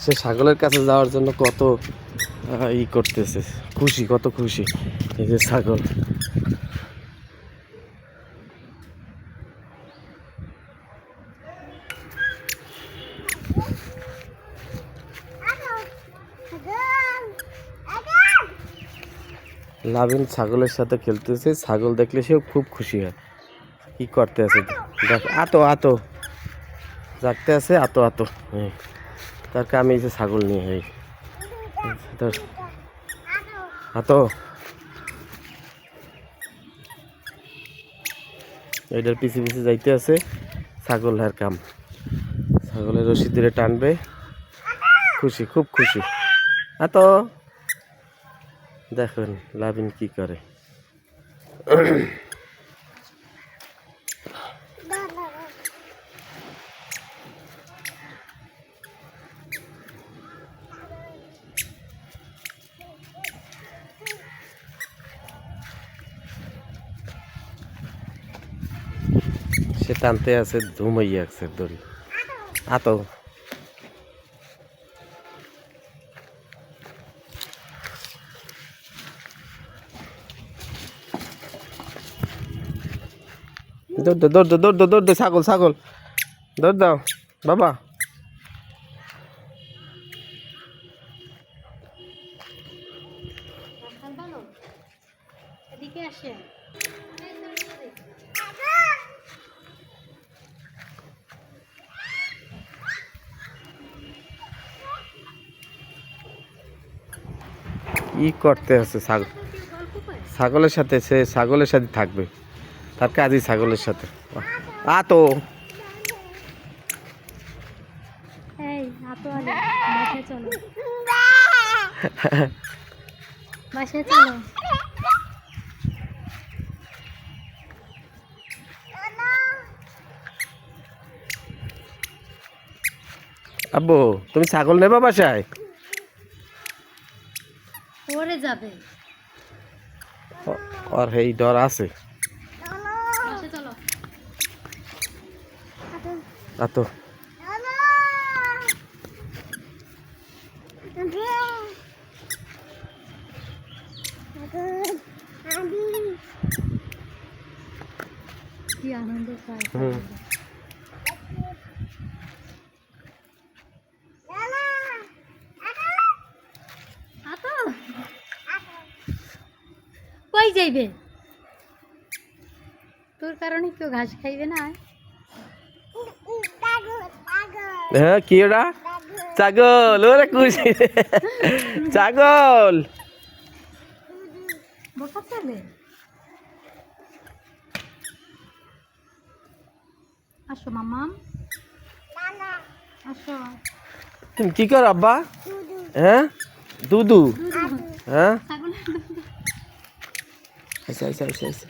সে ছাগলের কাছে যাওয়ার জন্য কত ই করতেছে, খুশি, কত খুশি এই যে ছাগল। লাভিন ছাগলের সাথে খেলতেছে, ছাগল দেখলে সেও খুব খুশি হয়। কি করতে আছে দেখ, আতো আতো জাগতে আছে, আতো আতো। তার কামে এসে ছাগল নিয়ে তোর আতো। এটার পিছে পিছে যাইতে আছে, ছাগল আর কাম। ছাগলের রশি ধরে টানবে, খুশি, খুব খুশি। আতো দেখুন লাভিন কি করে। সে টানতে আছে, ধুমাইয়া আছে দড়ি। আতো দৌড় দে, দৌড় দে, দৌড় দে, দৌড় দে, ছাগল, ছাগল দৌড় দাও বাবা। এদিকে আসে। কি করতে আছে ছাগল, ছাগলের সাথে, সে ছাগলের সাথে থাকবে, তার কাজই ছাগলের সাথে। আতো এই আতো আলে বাসায় চলো, বাসায় চলো। আব্বু তুমি ছাগল নেবা বাসায়? ওরে যাবে, আর এই ডর আছে। বাসায় চলো। আতো কি আনন্দ পায়। আতো কই যাইবে? তোর কারণে কেউ ঘাস খাইবে না। হ্যাঁ কি ওটা? ছাগল, ওরে খুশি ছাগল। বোকা চলে। আসো মামাম, আসো। তুমি কি কর আব্বা? হ্যাঁ দুদু, হ্যাঁ ছাগল আচ্ছা আচ্ছা আচ্ছা আচ্ছা।